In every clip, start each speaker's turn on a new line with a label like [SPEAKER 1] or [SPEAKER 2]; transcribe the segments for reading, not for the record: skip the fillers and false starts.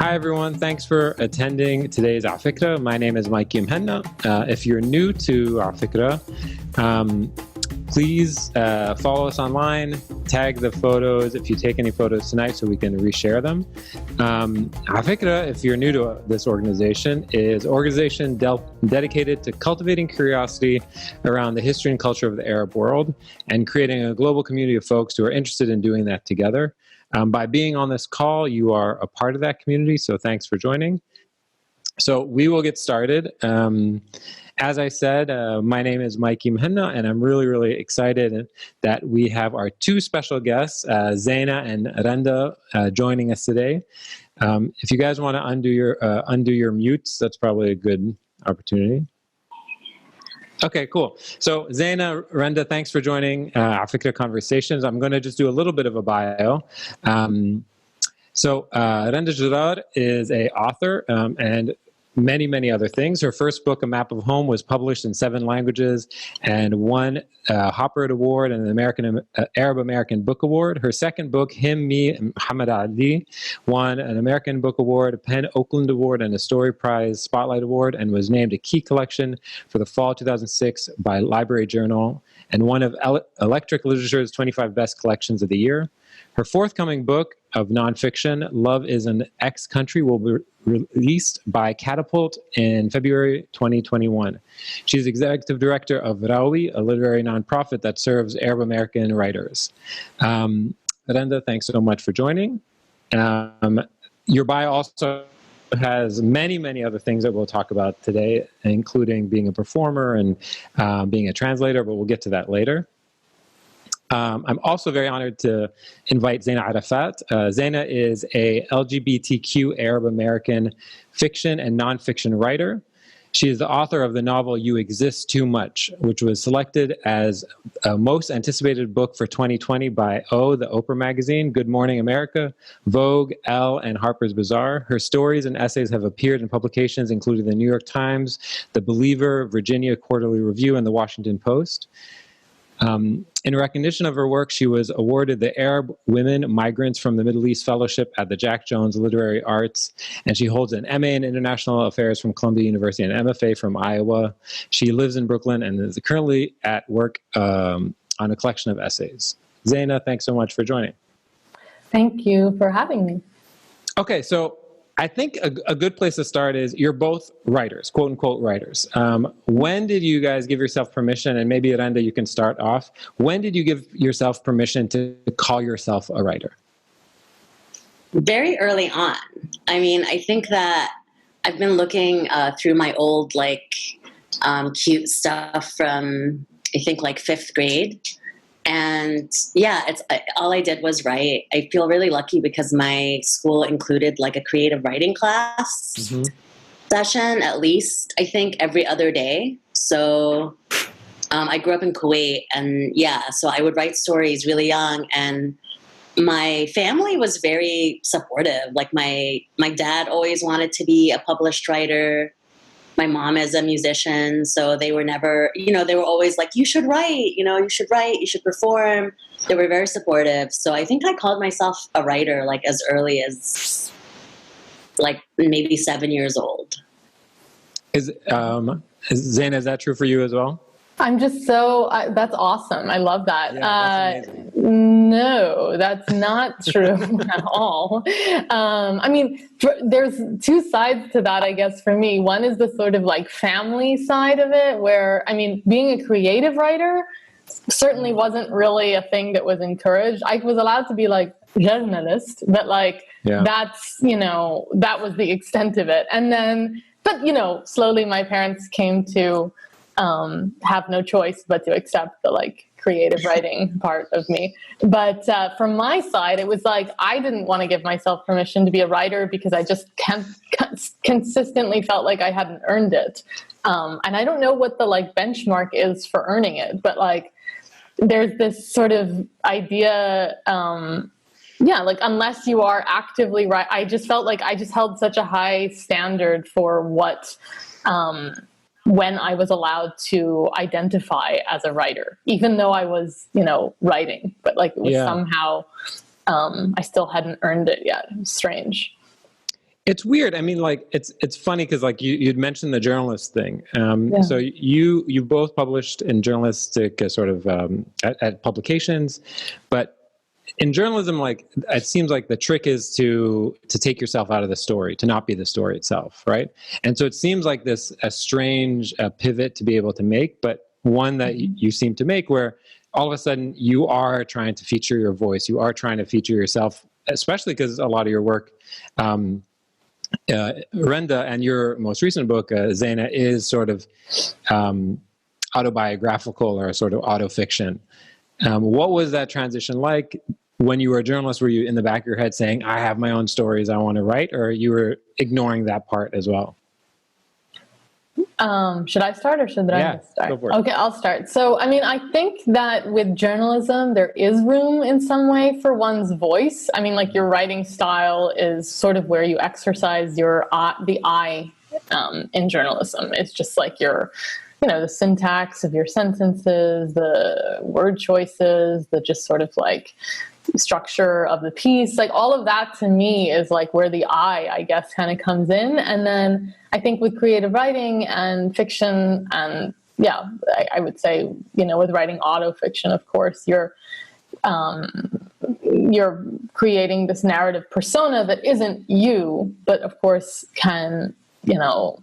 [SPEAKER 1] Hi, everyone. Thanks for attending today's afikra. My name is Mike Yimhenna. If you're new to afikra, please follow us online, tag the photos if you take any photos tonight so we can reshare them. Afikra, if you're new to this organization, is an organization dedicated to cultivating curiosity around the history and culture of the Arab world and creating a global community of folks who are interested in doing that together. By being on this call, you are a part of that community, so thanks for joining. So we will get started. As I said, my name is Mike Yimhenna, and I'm really excited that we have our two special guests, Zaina and Randa, joining us today. If you guys want to undo your mutes, that's probably a good opportunity. Okay, cool. So Zaina, Randa, thanks for joining afikra Conversations. I'm going to just do a little bit of a bio. Randa Jarrar is an author and many other things. Her first book, A Map of Home, was published in 7 languages and won a Hopper Award and an Arab American Book Award. Her second book, Him, Me, and Muhammad Ali, won an American Book Award, a PEN Oakland Award, and a Story Prize Spotlight Award, and was named a key collection for the fall 2006 by Library Journal, and one of Electric Literature's 25 best collections of the year. Her forthcoming book of nonfiction, Love is an Ex-Country, will be released by Catapult in February 2021. She's executive director of Rawi, a literary nonprofit that serves Arab American writers. Randa, thanks so much for joining. Your bio also has many other things that we'll talk about today, including being a performer and being a translator, but we'll get to that later. I'm also very honored to invite Zaina Arafat. Zaina is a LGBTQ Arab American fiction and nonfiction writer. She is the author of the novel You Exist Too Much, which was selected as a most anticipated book for 2020 by the Oprah magazine, Good Morning America, Vogue, Elle, and Harper's Bazaar. Her stories and essays have appeared in publications including the New York Times, The Believer, Virginia Quarterly Review, and the Washington Post. In recognition of her work, she was awarded the Arab Women Migrants from the Middle East Fellowship at the Jack Jones Literary Arts, and she holds an MA in International Affairs from Columbia University and MFA from Iowa. She lives in Brooklyn and is currently at work on a collection of essays. Zaina, thanks so much for joining.
[SPEAKER 2] Thank you for having me.
[SPEAKER 1] Okay, so I think a good place to start is you're both writers, quote unquote writers. When did you guys give yourself permission, and maybe Randa, you can start off. When did you give yourself permission to call yourself a writer?
[SPEAKER 3] Very early on. I mean, I think that I've been looking through my old cute stuff from, I think, 5th grade. And yeah, all I did was write. I feel really lucky because my school included a creative writing class session, at least I think every other day. So I grew up in Kuwait, and yeah, so I would write stories really young, and my family was very supportive. My dad always wanted to be a published writer. My mom is a musician, so they were never, they were always like, you should write, you should write, you should perform. They were very supportive. So I think I called myself a writer as early as maybe 7 years old.
[SPEAKER 1] Zaina, is that true for you as well?
[SPEAKER 2] I'm just that's awesome. I love that.
[SPEAKER 1] Yeah, that's amazing.
[SPEAKER 2] No, that's not true at all. I mean, there's 2 sides to that, I guess, for me. One is the sort of family side of it, where, I mean, being a creative writer certainly wasn't really a thing that was encouraged. I was allowed to be journalist, but that's, that was the extent of it. And then, but slowly my parents came to have no choice but to accept the creative writing part of me. But from my side, it was I didn't want to give myself permission to be a writer because I just consistently felt like I hadn't earned it. And I don't know what the benchmark is for earning it, but there's this sort of idea, unless you are actively I just felt like I just held such a high standard for what when I was allowed to identify as a writer, even though I was, writing, but it was somehow, I still hadn't earned it yet. It was strange.
[SPEAKER 1] It's weird. I mean, like it's funny because like you'd mentioned the journalist thing.
[SPEAKER 2] Yeah.
[SPEAKER 1] So you both published in journalistic sort of at publications, but in journalism, like it seems like the trick is to take yourself out of the story, to not be the story itself, right? And so it seems like this a strange pivot to be able to make, but one that you seem to make, where all of a sudden you are trying to feature your voice, you are trying to feature yourself, especially because a lot of your work. Randa, and your most recent book, Zaina, is sort of autobiographical or sort of autofiction. What was that transition like? When you were a journalist, were you in the back of your head saying, I have my own stories I want to write, or you were ignoring that part as well?
[SPEAKER 2] Should I start or should I start?
[SPEAKER 1] Go for it.
[SPEAKER 2] Okay, I'll start. So, I mean, I think that with journalism, there is room in some way for one's voice. I mean, like your writing style is sort of where you exercise your the I in journalism. It's just like your, the syntax of your sentences, the word choices, the just sort of like structure of the piece, like all of that to me is like where the I guess, kind of comes in. And then I think with creative writing and fiction, and I would say, with writing autofiction, of course, you're creating this narrative persona that isn't you, but of course can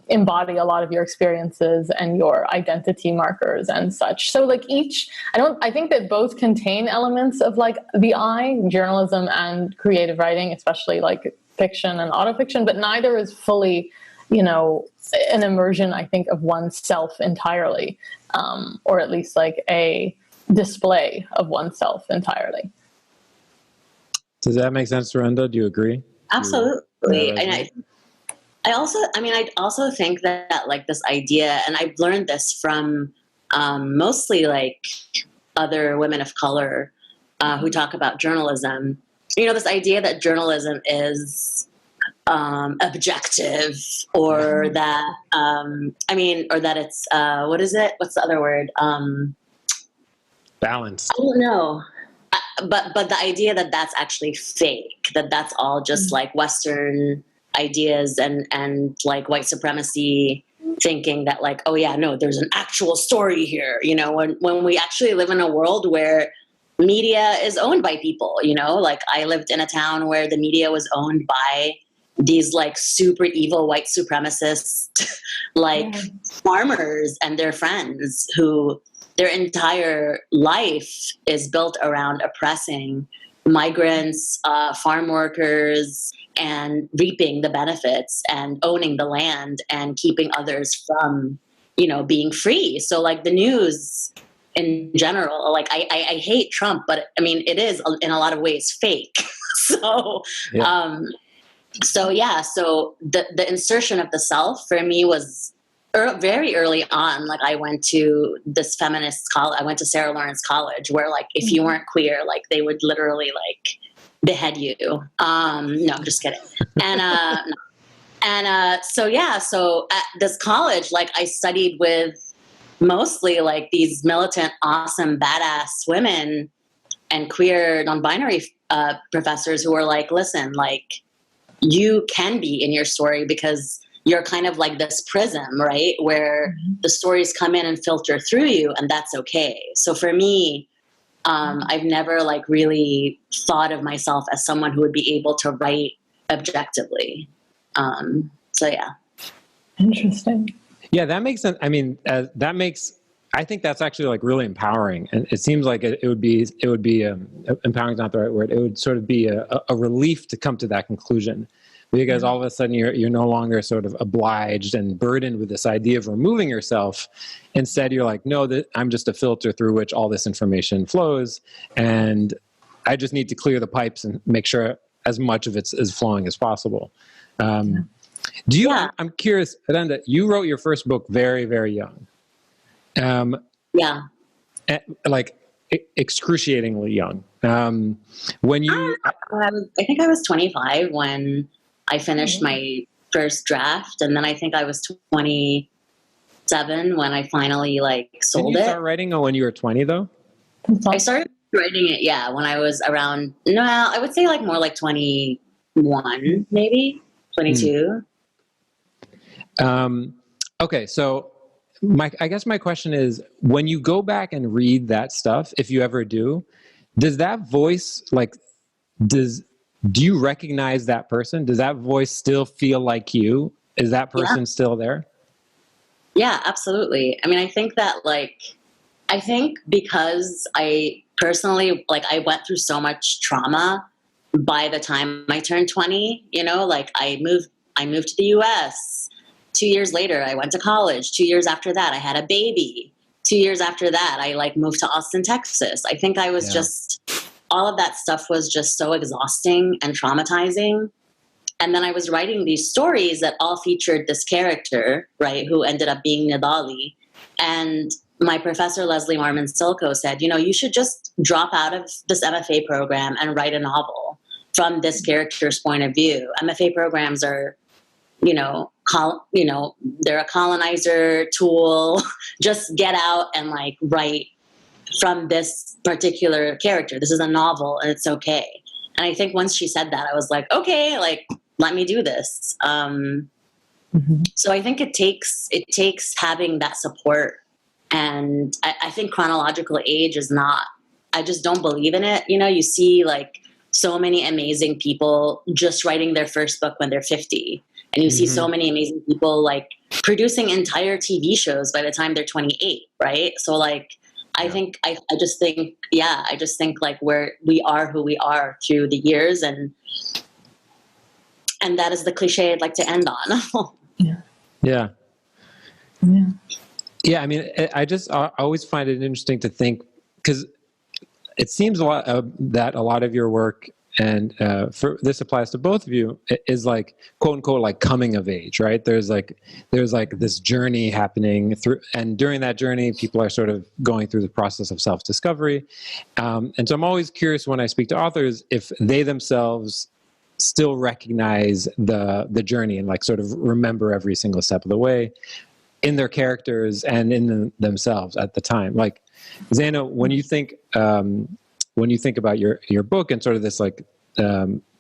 [SPEAKER 2] embody a lot of your experiences and your identity markers and such. So like I think that both contain elements of like the I, journalism and creative writing, especially like fiction and autofiction, but neither is fully, an immersion, I think, of oneself entirely, or at least like a display of oneself entirely.
[SPEAKER 1] Does that make sense, Randa? Do you agree?
[SPEAKER 3] Absolutely. And I also think that like this idea, and I've learned this from mostly like other women of color who talk about journalism, this idea that journalism is objective, or that, or that it's, what is it? What's the other word?
[SPEAKER 1] Balanced.
[SPEAKER 3] I don't know. But the idea that that's actually fake, that's all just like Western ideas and like white supremacy thinking that like, oh yeah, no, there's an actual story here, when we actually live in a world where media is owned by people, like I lived in a town where the media was owned by these like super evil white supremacists, like farmers and their friends who their entire life is built around oppressing migrants, farm workers, and reaping the benefits and owning the land and keeping others from, being free. So like the news in general, like I hate Trump, but I mean, it is in a lot of ways fake. So the insertion of the self for me was very early on. Like I went to this feminist college, I went to Sarah Lawrence College, where like, if you weren't queer, like they would literally like behead you. No, I'm just kidding. So at this college, like I studied with mostly like these militant, awesome, badass women and queer non-binary professors who were like, listen, like you can be in your story because you're kind of like this prism, right? Where the stories come in and filter through you, and that's okay. So for me, I've never like really thought of myself as someone who would be able to write objectively.
[SPEAKER 2] Interesting.
[SPEAKER 1] Yeah, that makes sense. I mean, I think that's actually like really empowering, and it seems like it would be empowering is not the right word. It would sort of be a relief to come to that conclusion, because all of a sudden you're no longer sort of obliged and burdened with this idea of removing yourself. Instead, you're like, no, I'm just a filter through which all this information flows, and I just need to clear the pipes and make sure as much of it is flowing as possible. I'm curious, Randa, you wrote your first book very, very young. Like excruciatingly young. When you,
[SPEAKER 3] I think I was 25 when I finished my first draft, and then I think I was 27 when I finally like sold it.
[SPEAKER 1] Did you start writing when you were 20 though?
[SPEAKER 3] I started writing it, when I was around, I would say like more like 21 maybe. 22.
[SPEAKER 1] Okay, so I guess my question is, when you go back and read that stuff, if you ever do, does that voice, like, do you recognize that person? Does that voice still feel like you? Is that person still there?
[SPEAKER 3] Yeah, absolutely. I mean, I think that, like, I think because I personally, like, I went through so much trauma by the time I turned 20, you know, like I moved to the US. 2 years later, I went to college. 2 years after that, I had a baby. 2 years after that, I like moved to Austin, Texas. I think I was just, all of that stuff was just so exhausting and traumatizing. And then I was writing these stories that all featured this character, right, who ended up being Nidali. And my professor, Leslie Marmon Silko, said, you know, you should just drop out of this MFA program and write a novel from this character's point of view. MFA programs are, you know, they're a colonizer tool. Just get out and like write from this particular character. This is a novel and it's okay. And I think once she said that, I was like, okay, like, let me do this. So I think it takes having that support. And I think chronological age is not, I just don't believe in it. You know, you see like so many amazing people just writing their first book when they're 50. And you see so many amazing people like producing entire TV shows by the time they're 28, right? So like, I just think like we are who we are through the years, and that is the cliche I'd like to end on.
[SPEAKER 1] Yeah. I mean, I always find it interesting to think, because it seems a lot that a lot of your work, and this applies to both of you, is like quote unquote like coming of age, right? There's like this journey happening through, and during that journey, people are sort of going through the process of self-discovery. And so I'm always curious when I speak to authors if they themselves still recognize the journey and like sort of remember every single step of the way in their characters and in themselves at the time. Like, Zaina, when you think about your book and sort of this like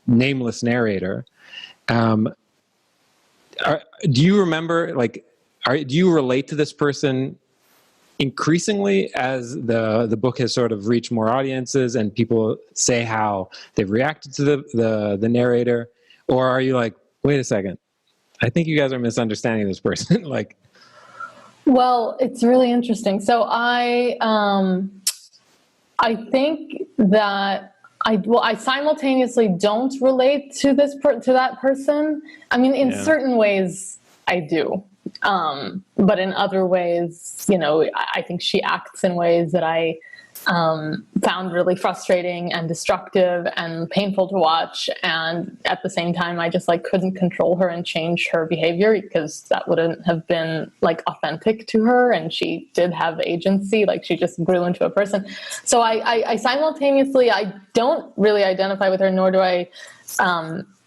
[SPEAKER 1] nameless narrator, do you remember, like, do you relate to this person increasingly as the book has sort of reached more audiences and people say how they've reacted to the narrator? Or are you like, wait a second, I think you guys are misunderstanding this person? Like,
[SPEAKER 2] well, it's really interesting. So I think that I simultaneously don't relate to that person. I mean, in certain ways I do. But in other ways, you know, I think she acts in ways that I found really frustrating and destructive and painful to watch. And at the same time, I just like couldn't control her and change her behavior, because that wouldn't have been like authentic to her. And she did have agency, like she just grew into a person. So I simultaneously, I don't really identify with her, nor do I,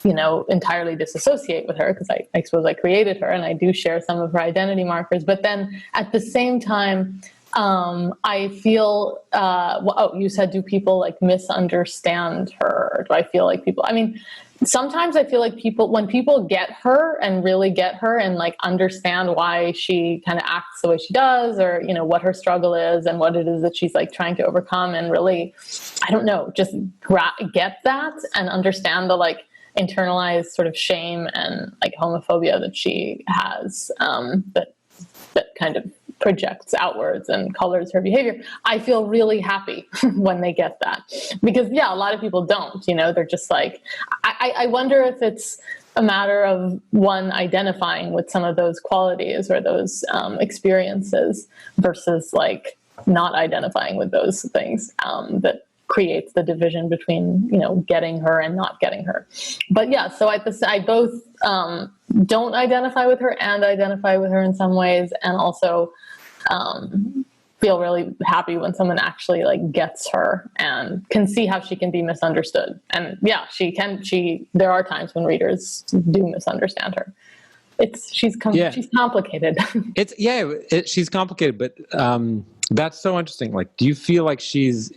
[SPEAKER 2] you know, entirely disassociate with her, because I suppose I created her and I do share some of her identity markers. But then at the same time, I feel, you said, do people like misunderstand her? Or do I feel like people, I mean, sometimes I feel like when people get her and really get her and like understand why she kind of acts the way she does, or, you know, what her struggle is and what it is that she's like trying to overcome, and really, I don't know, just get that and understand the like internalized sort of shame and like homophobia that she has, that kind of projects outwards and colors her behavior. I feel really happy when they get that, because a lot of people don't, you know, they're just like, I wonder if it's a matter of one identifying with some of those qualities or those experiences versus like not identifying with those things, that creates the division between, you know, getting her and not getting her. But so I both don't identify with her and identify with her in some ways, and also feel really happy when someone actually like gets her and can see how she can be misunderstood. And there are times when readers do misunderstand her. She's complicated. She's complicated,
[SPEAKER 1] but that's so interesting. Like, do you feel like she's,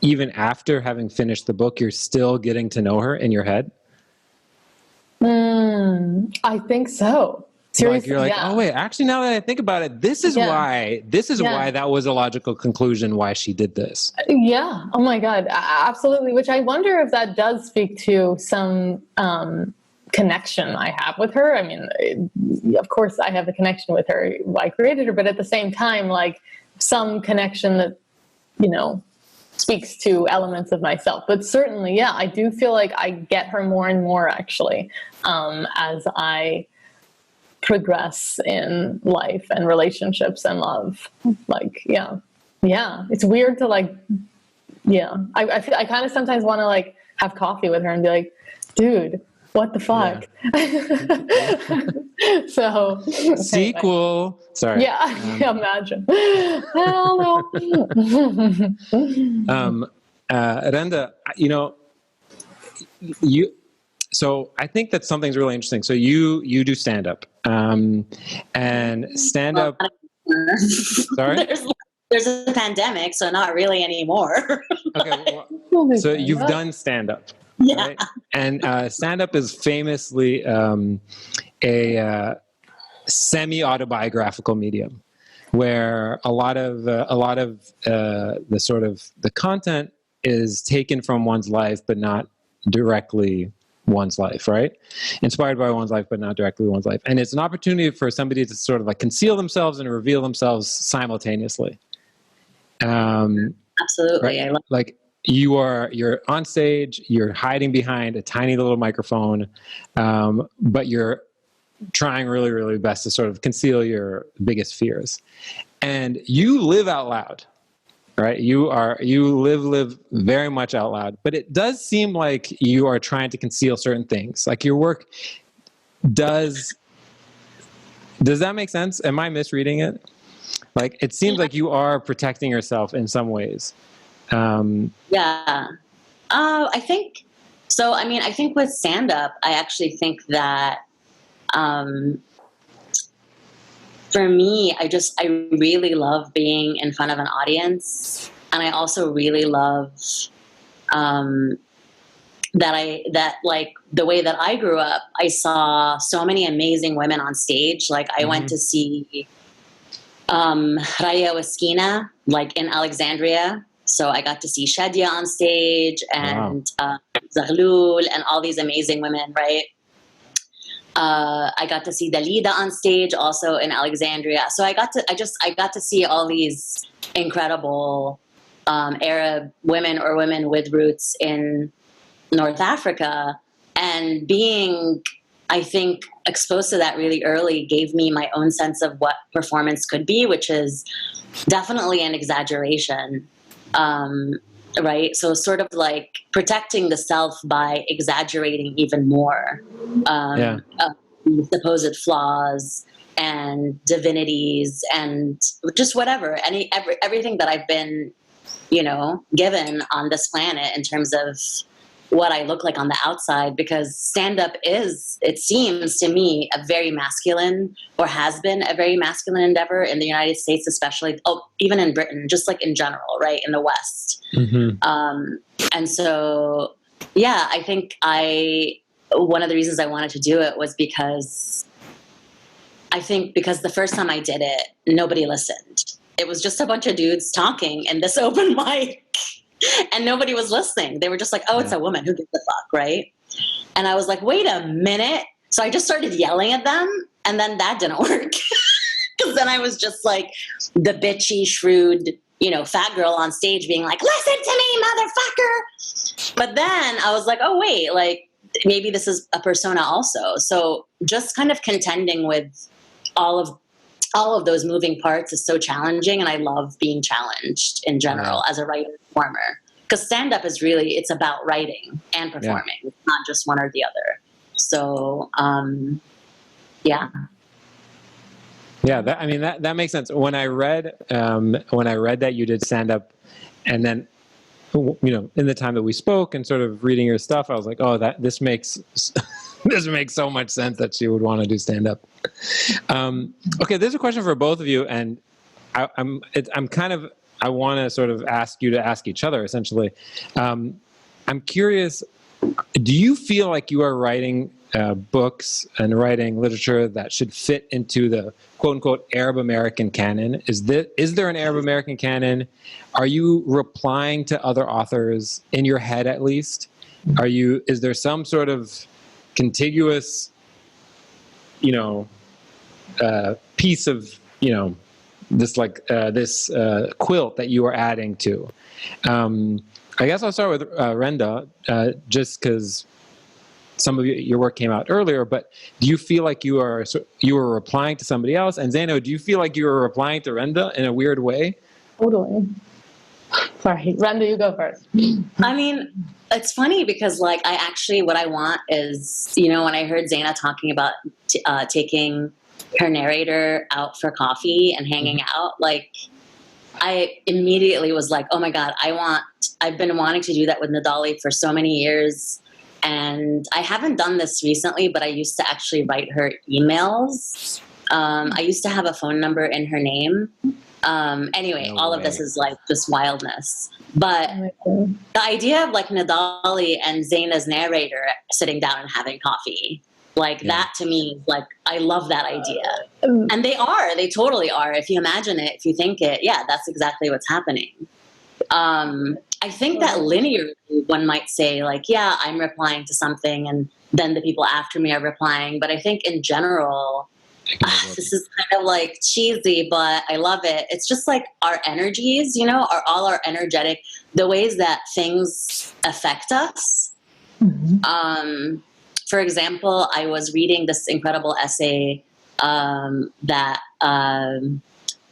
[SPEAKER 1] even after having finished the book, you're still getting to know her in your head?
[SPEAKER 2] I think so. Seriously,
[SPEAKER 1] Like you're like,
[SPEAKER 2] yeah.
[SPEAKER 1] oh wait, actually, now that I think about it, this is why that was a logical conclusion why she did this.
[SPEAKER 2] Yeah. Oh my God. Absolutely. Which I wonder if that does speak to some connection I have with her. I mean, of course I have a connection with her. I created her, but at the same time, like some connection that, you know, speaks to elements of myself. But certainly, yeah, I do feel like I get her more and more actually, as I progress in life and relationships and love. Like, yeah, it's weird to like, I feel, I kind of sometimes want to like have coffee with her and be like, dude, what the fuck? Yeah. So
[SPEAKER 1] sequel. Anyway. Sorry.
[SPEAKER 2] Yeah, imagine. Hell no.
[SPEAKER 1] Randa, you know, so I think that something's really interesting. So you do stand up, and stand up. Sorry.
[SPEAKER 3] There's a pandemic, so not really anymore.
[SPEAKER 1] Okay. Well, so you've done stand up.
[SPEAKER 3] Yeah.
[SPEAKER 1] Right? And stand up is famously a semi-autobiographical medium, where a lot of the sort of the content is taken from one's life, but not directly one's life, right? Inspired by one's life, but not directly one's life. And it's an opportunity for somebody to sort of like conceal themselves and reveal themselves simultaneously.
[SPEAKER 3] Absolutely.
[SPEAKER 1] Right? Like you're on stage, you're hiding behind a tiny little microphone, but you're trying really, really best to sort of conceal your biggest fears. And you live out loud, right? You live very much out loud, but it does seem like you are trying to conceal certain things. Like your work does that make sense? Am I misreading it? Like, it seems like you are protecting yourself in some ways.
[SPEAKER 3] Yeah. I think so. I mean, I think with stand up, I actually think that, for me, I really love being in front of an audience. And I also really love, that like the way that I grew up, I saw so many amazing women on stage. Like I went to see, Raya Waskina, like in Alexandria. So I got to see Shadia on stage and, Zaghlul and all these amazing women. Right. I got to see Dalida on stage also in Alexandria. So I got to see all these incredible, Arab women or women with roots in North Africa, and being, I think, exposed to that really early gave me my own sense of what performance could be, which is definitely an exaggeration. Right? So sort of like protecting the self by exaggerating even more, supposed flaws and divinities and just whatever, everything that I've been, given on this planet in terms of what I look like on the outside, because stand-up is, it seems to me, a very masculine, or has been a very masculine endeavor in the United States, especially, even in Britain, just like in general, right, in the West. And so, yeah, I think one of the reasons I wanted to do it was because the first time I did it, nobody listened. It was just a bunch of dudes talking in this open mic. And nobody was listening. They were just like, oh, it's a woman. Who gives a fuck, right? And I was like, wait a minute. So I just started yelling at them. And then that didn't work. Because then I was just like the bitchy, shrewd, fat girl on stage being like, listen to me, motherfucker. But then I was like, oh, wait, like maybe this is a persona also. So just kind of contending with all of those moving parts is so challenging, and I love being challenged in general as a writer and performer. Because stand-up is really, it's about writing and performing. It's not just one or the other. So, yeah.
[SPEAKER 1] Yeah, that makes sense. When I read that you did stand-up, and then, in the time that we spoke and sort of reading your stuff, I was like, oh, this makes this makes so much sense that she would want to do stand-up. Okay, there's a question for both of you, and I want to sort of ask you to ask each other, essentially. I'm curious, do you feel like you are writing books and writing literature that should fit into the quote-unquote Arab American canon? Is there an Arab American canon? Are you replying to other authors in your head, at least? Is there some sort of contiguous, piece of, this quilt that you are adding to? I guess I'll start with Randa, just because some of your work came out earlier, but do you feel like you were replying to somebody else? And Zaina, do you feel like you were replying to Randa in a weird way?
[SPEAKER 2] Totally. Sorry, Randa, you go first.
[SPEAKER 3] I mean, it's funny because what I want is, when I heard Zaina talking about taking her narrator out for coffee and hanging out, I immediately was like, oh my God, I've been wanting to do that with Nadali for so many years. And I haven't done this recently, but I used to actually write her emails. I used to have a phone number in her name. Anyway, all of this is just wildness. But the idea of Nadali and Zaina's narrator sitting down and having coffee, that to me, I love that idea. And they totally are. If you imagine it, if you think it, yeah, that's exactly what's happening. I think that linearly one might say yeah, I'm replying to something and then the people after me are replying. But I think in general, this is kind of cheesy, but I love it. It's just our energies, are all our energetic, the ways that things affect us. Mm-hmm. For example, I was reading this incredible essay that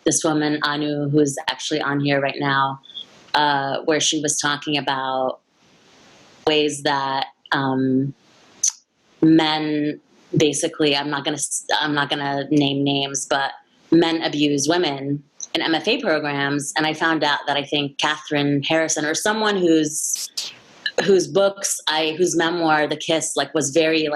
[SPEAKER 3] this woman, Anu, who's actually on here right now, where she was talking about ways that men, basically, I'm not gonna name names, but men abuse women in MFA programs. And I found out that I think Catherine Harrison, or someone whose memoir, The Kiss, was very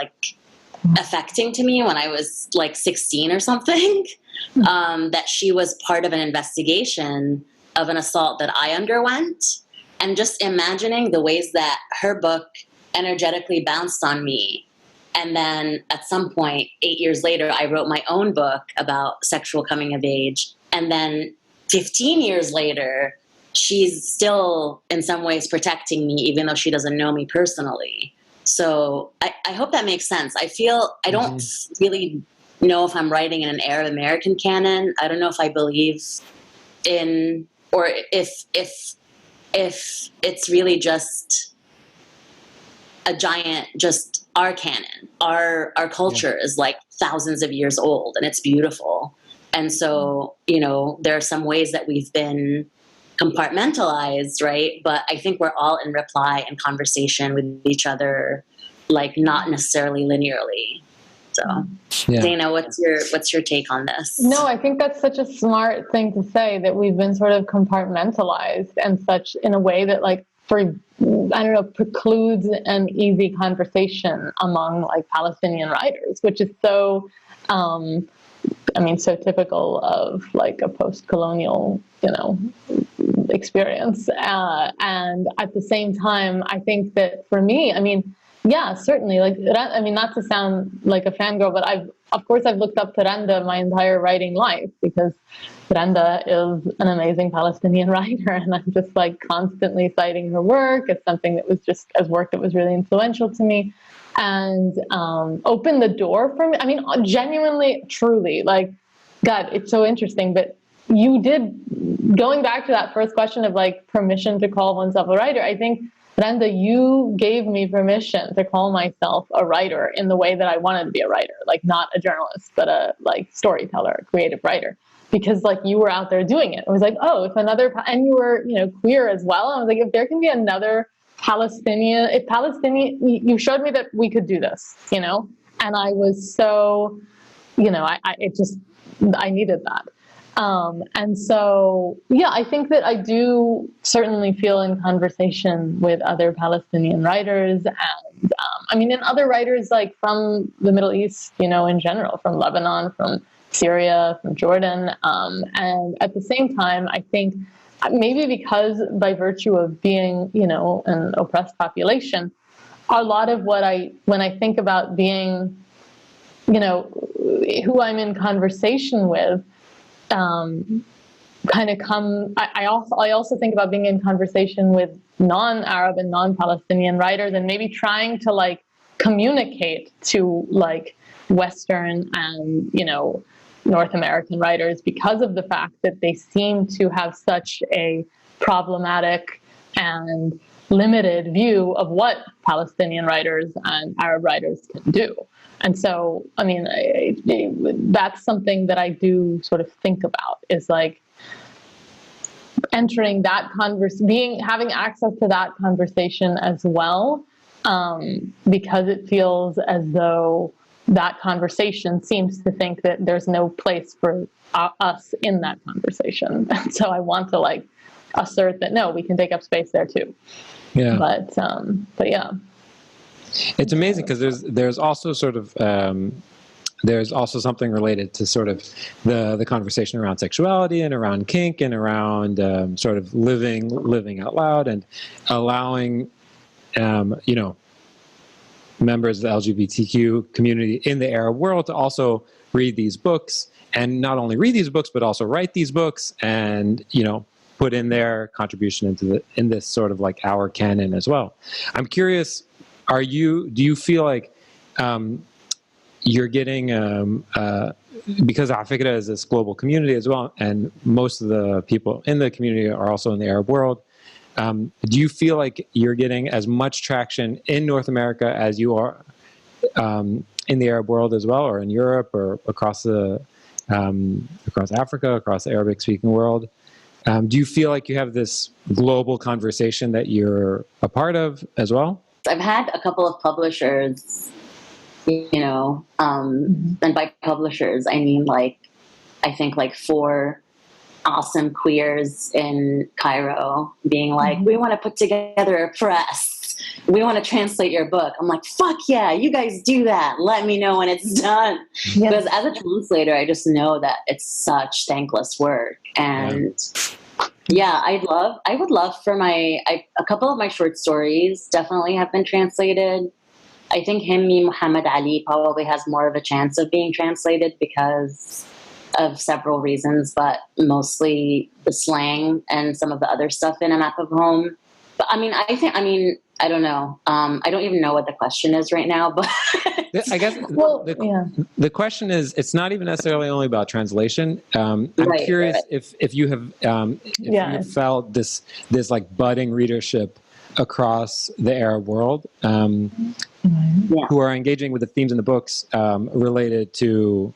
[SPEAKER 3] affecting to me when I was 16 or something, that she was part of an investigation of an assault that I underwent, and just imagining the ways that her book energetically bounced on me. And then at some point, 8 years later, I wrote my own book about sexual coming of age. And then 15 years later, she's still in some ways protecting me, even though she doesn't know me personally. So I hope that makes sense. I don't really know if I'm writing in an Arab American canon. I don't know if I believe in, or if it's really just a giant, just our canon. Our culture is thousands of years old, and it's beautiful. And so, there are some ways that we've been compartmentalized, right? But I think we're all in reply and conversation with each other, not necessarily linearly. So, Zaina, what's your take on this?
[SPEAKER 2] No, I think that's such a smart thing to say, that we've been sort of compartmentalized and such, in a way that precludes an easy conversation among Palestinian writers, which is so, so typical of a post-colonial, experience. And at the same time, I think that for me, yeah, certainly. Not to sound like a fangirl, but I've looked up to Randa my entire writing life, because Randa is an amazing Palestinian writer, and I'm just constantly citing her work as something that was work that was really influential to me, and opened the door for me. Genuinely, truly, God, it's so interesting. But you did, going back to that first question of permission to call oneself a writer, I think, Randa, you gave me permission to call myself a writer in the way that I wanted to be a writer, not a journalist, but a storyteller, a creative writer, because you were out there doing it. It was and you were, queer as well. I was if there can be another Palestinian, you showed me that we could do this, and I was so, I needed that. And so, yeah, I think that I do certainly feel in conversation with other Palestinian writers, and in other writers from the Middle East, in general, from Lebanon, from Syria, from Jordan. And at the same time, I think maybe because by virtue of being, an oppressed population, a lot of when I think about being, you know, who I'm in conversation with, kind of come. I also think about being in conversation with non-Arab and non-Palestinian writers, and maybe trying to like communicate to like Western and, you know, North American writers, because of the fact that they seem to have such a problematic and limited view of what Palestinian writers and Arab writers can do. And so, I mean, that's something that I do sort of think about, is like entering that having access to that conversation as well, because it feels as though that conversation seems to think that there's no place for us in that conversation. And so I want to like assert that, no, we can take up space there too.
[SPEAKER 1] Yeah.
[SPEAKER 2] But yeah.
[SPEAKER 1] It's amazing because there's also sort of, there's also something related to sort of the conversation around sexuality and around kink and around sort of living out loud and allowing, you know, members of the LGBTQ community in the Arab world to also read these books, and not only read these books, but also write these books and, you know, put in their contribution in this sort of like our canon as well. I'm curious, do you feel like you're getting, because afikra is this global community as well, and most of the people in the community are also in the Arab world, do you feel like you're getting as much traction in North America as you are in the Arab world as well, or in Europe, or across Africa, across the Arabic-speaking world? Do you feel like you have this global conversation that you're a part of as well?
[SPEAKER 3] I've had a couple of publishers, you know, and by publishers, I mean, like, I think like 4 awesome queers in Cairo being like, we want to put together a press. We want to translate your book. I'm like, fuck yeah, you guys do that. Let me know when it's done. Yeah. Because as a translator, I just know that it's such thankless work. And yeah, I would love for a couple of my short stories definitely have been translated. I think Himmi Muhammad Ali probably has more of a chance of being translated because of several reasons, but mostly the slang and some of the other stuff in A Map of Home. But I don't know. I don't even know what the question is right now, but
[SPEAKER 1] I guess the question is, it's not even necessarily only about translation. I'm curious if you have you have felt this like budding readership across the Arab world, who are engaging with the themes in the books related to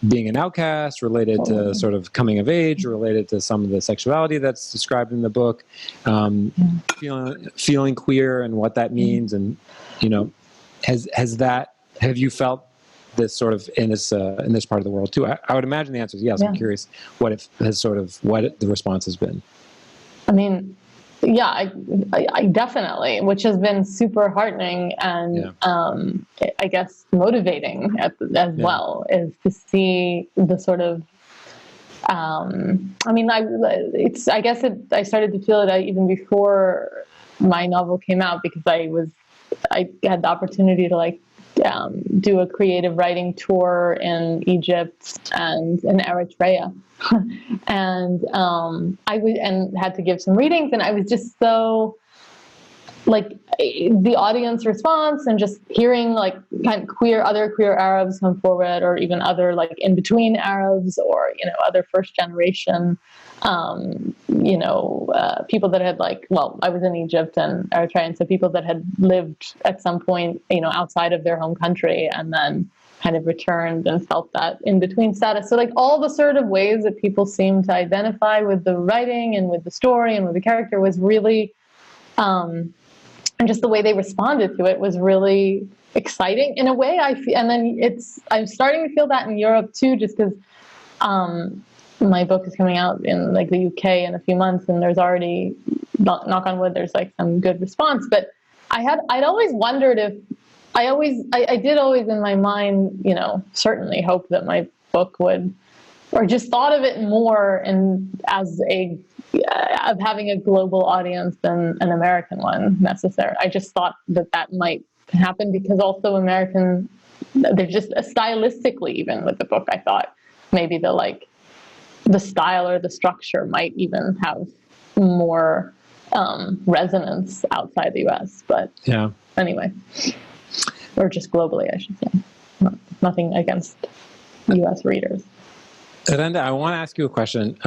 [SPEAKER 1] being an outcast, related to sort of coming of age, related to some of the sexuality that's described in the book, feeling queer and what that means, and, you know, have you felt this sort of in this part of the world too? I would imagine the answer is yes. I'm curious what the response has been. I
[SPEAKER 2] mean, yeah, I definitely, which has been super heartening and I guess motivating as well, is to see the sort of, I started to feel it even before my novel came out, because I had the opportunity to do a creative writing tour in Egypt and in Eritrea. And and had to give some readings, and I was just so the audience response and just hearing kind of other queer Arabs come forward, or even other in between Arabs, or other first generation people that had I was in Egypt and Eritrea, and so people that had lived at some point outside of their home country and then kind of returned and felt that in-between status. So all the sort of ways that people seem to identify with the writing and with the story and with the character was really, and just the way they responded to it was really exciting in a way. And then I'm starting to feel that in Europe too, just because my book is coming out in the UK in a few months, and there's already, knock on wood, there's some good response. But I'd always wondered if, I did always in my mind, certainly hope that my book would or just thought of it more as of having a global audience than an American one necessarily. I just thought that might happen because also they're just stylistically, even with the book, I thought maybe the style or the structure might even have more resonance outside the US. But
[SPEAKER 1] yeah,
[SPEAKER 2] anyway, or just globally, I should say. Nothing against US readers.
[SPEAKER 1] Randa, I want to ask you a question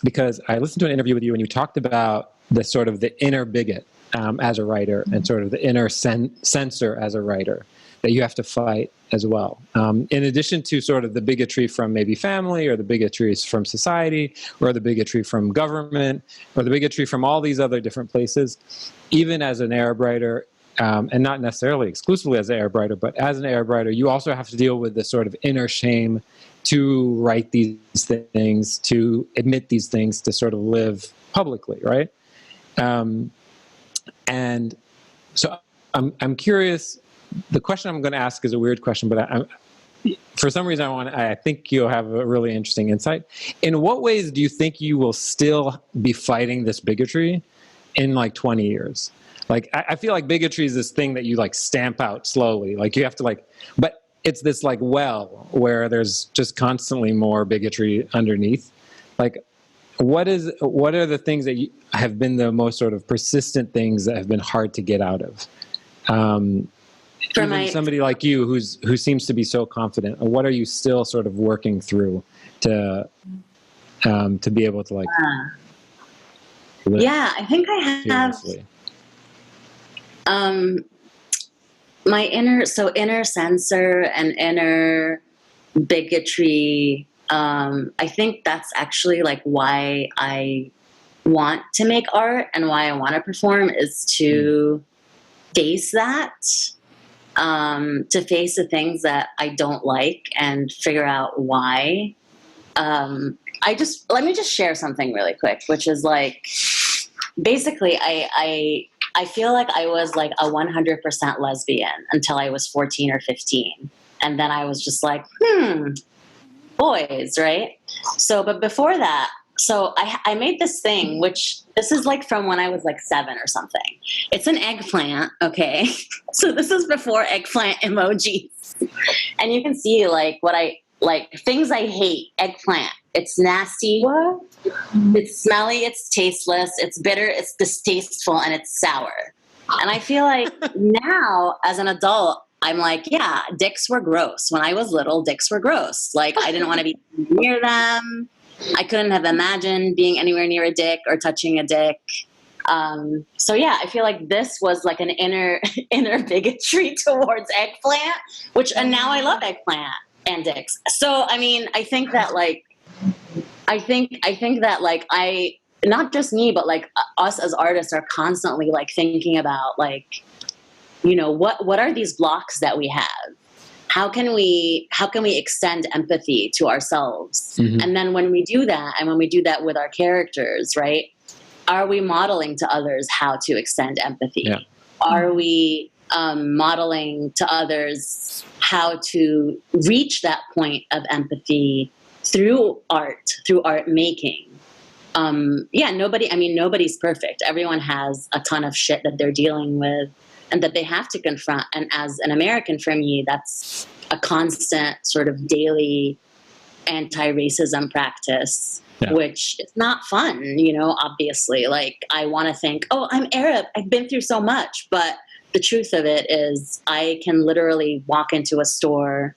[SPEAKER 1] because I listened to an interview with you and you talked about the inner bigot as a writer and sort of the inner censor as a writer that you have to fight as well. In addition to sort of the bigotry from maybe family or the bigotry from society or the bigotry from government or the bigotry from all these other different places, even as an Arab writer, and not necessarily exclusively as an Arab writer, but as an Arab writer, you also have to deal with this sort of inner shame to write these things, to admit these things, to sort of live publicly, right? And so I'm curious. The question I'm going to ask is a weird question, but for some reason I think you'll have a really interesting insight. In what ways do you think you will still be fighting this bigotry in like 20 years? Like, I feel like bigotry is this thing that you like stamp out slowly. Like you have to but it's this like well where there's just constantly more bigotry underneath. Like, what are the things that have been the most sort of persistent things that have been hard to get out of? Even somebody like you who seems to be so confident, what are you still sort of working through to be able to live?
[SPEAKER 3] Yeah, I think I have my inner censor and inner bigotry. I think that's actually like why I want to make art and why I want to perform is to face that, to face the things that I don't like and figure out why. Let me just share something really quick, which is like, basically I feel like I was like a 100% lesbian until I was 14 or 15. And then I was just like, boys, right? So, but before that, so I made this thing, which this is like from when I was like 7 or something. It's an eggplant, okay? So this is before eggplant emojis. And you can see like things I hate. Eggplant. It's nasty.
[SPEAKER 2] What?
[SPEAKER 3] It's smelly. It's tasteless. It's bitter. It's distasteful. And it's sour. And I feel like now as an adult, I'm like, yeah, dicks were gross. When I was little, dicks were gross. Like I didn't want to be near them. I couldn't have imagined being anywhere near a dick or touching a dick. So yeah, I feel like this was like an inner bigotry towards eggplant, and now I love eggplant and dicks. So, I mean, I think that like, not just me, but like us as artists are constantly like thinking about like, you know, what are these blocks that we have? How can we extend empathy to ourselves? Mm-hmm. And then when we do that, and when we do that with our characters, right? Are we modeling to others how to extend empathy? Yeah. Are we modeling to others how to reach that point of empathy through art making? Nobody's perfect. Everyone has a ton of shit that they're dealing with and that they have to confront. And as an American, for me, that's a constant sort of daily anti-racism practice, which is not fun, you know, obviously. Like, I want to think, oh, I'm Arab, I've been through so much. But the truth of it is I can literally walk into a store,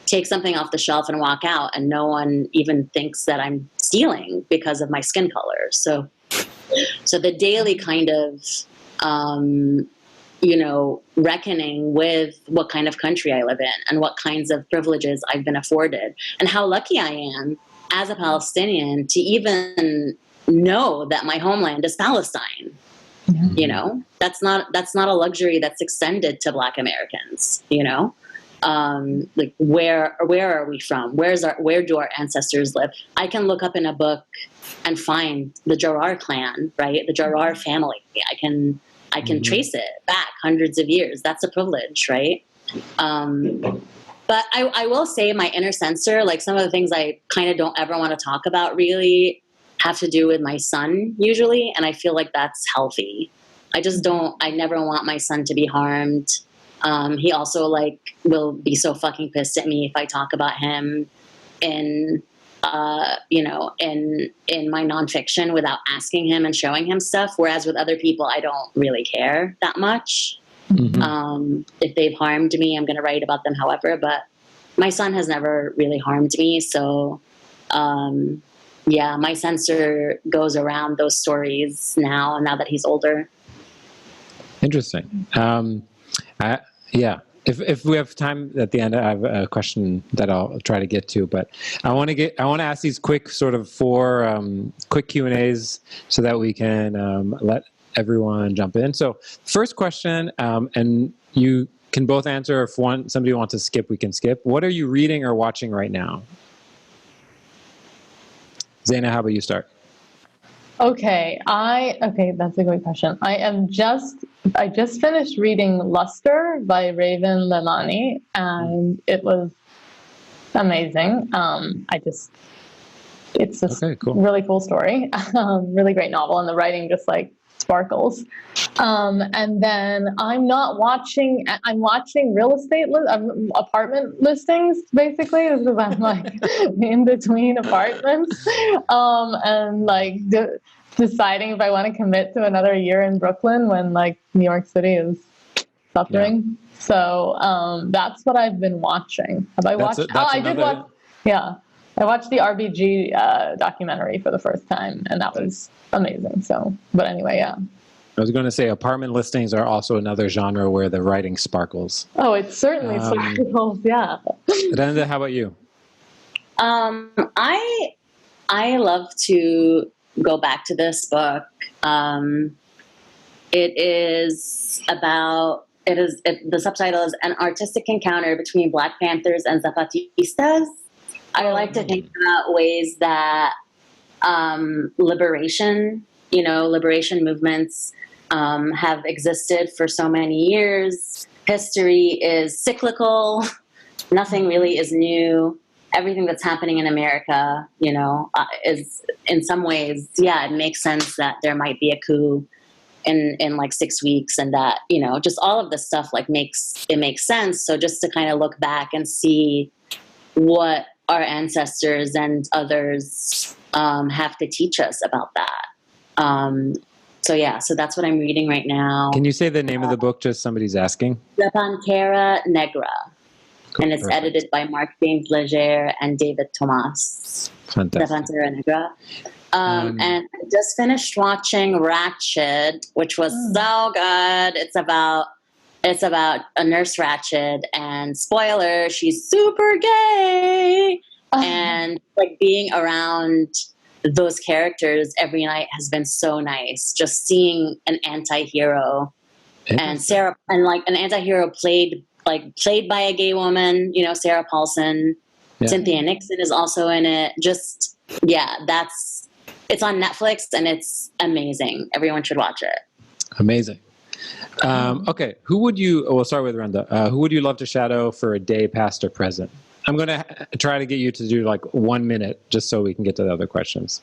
[SPEAKER 3] take something off the shelf and walk out, and no one even thinks that I'm stealing because of my skin color. So the daily kind of, reckoning with what kind of country I live in and what kinds of privileges I've been afforded and how lucky I am as a Palestinian to even know that my homeland is Palestine. Mm-hmm. You know, that's not a luxury that's extended to Black Americans, you know? Like where are we from? Where do our ancestors live? I can look up in a book and find the Jarrar clan, right? The Jarrar family. I can mm-hmm. trace it back hundreds of years. That's a privilege, right? But I will say my inner censor, like some of the things I kind of don't ever want to talk about really have to do with my son usually. And I feel like that's healthy. I never want my son to be harmed. He also like will be so fucking pissed at me if I talk about him in my nonfiction without asking him and showing him stuff. Whereas with other people, I don't really care that much. Mm-hmm. If they've harmed me, I'm going to write about them however, but my son has never really harmed me. So, my censor goes around those stories now that he's older.
[SPEAKER 1] Interesting. If we have time at the end, I have a question that I'll try to get to, but I want to ask these quick sort of 4 quick Q&As so that we can let everyone jump in. So first question, and you can both answer. If somebody wants to skip, we can skip. What are you reading or watching right now? Zaina, how about you start?
[SPEAKER 2] Okay, that's a great question. I just finished reading Luster by Raven Leilani, and it was amazing. It's just really cool story, really great novel, and the writing just like sparkles. And then I'm watching real estate, apartment listings, basically, because I'm like in between apartments, and like deciding if I want to commit to another year in Brooklyn when like New York City is suffering. Yeah. So that's what I've been watching. Have I watched? I did watch. Yeah, I watched the RBG documentary for the first time, and that was amazing. So, but anyway, yeah.
[SPEAKER 1] I was going to say apartment listings are also another genre where the writing sparkles.
[SPEAKER 2] Oh, it certainly sparkles. Yeah.
[SPEAKER 1] Randa, how about you?
[SPEAKER 3] I love to go back to this book. The subtitle is An Artistic Encounter Between Black Panthers and Zapatistas. I like to think about ways that liberation movements have existed for so many years. History is cyclical. Nothing really is new. Everything that's happening in America, is in some ways, it makes sense that there might be a coup in like 6 weeks, and that, just all of this stuff makes sense. So just to kind of look back and see what our ancestors and others have to teach us about that. So that's what I'm reading right now.
[SPEAKER 1] Can you say the name of the book, just somebody's asking?
[SPEAKER 3] The Pantera Negra. Cool, and it's edited by Mark James Leger and David Tomas.
[SPEAKER 1] Fantastic.
[SPEAKER 3] The Pantera Negra. And I just finished watching Ratched, which was so good. It's about a Nurse Ratched, and spoiler, she's super gay. And like being around those characters every night has been so nice. Just seeing an anti-hero and an anti-hero played by a gay woman, Sarah Paulson. Yeah. Cynthia Nixon is also in it. Just, it's on Netflix and it's amazing. Everyone should watch it.
[SPEAKER 1] Amazing. Okay. We'll start with Randa. Who would you love to shadow for a day, past or present? I'm going to try to get you to do 1 minute just so we can get to the other questions.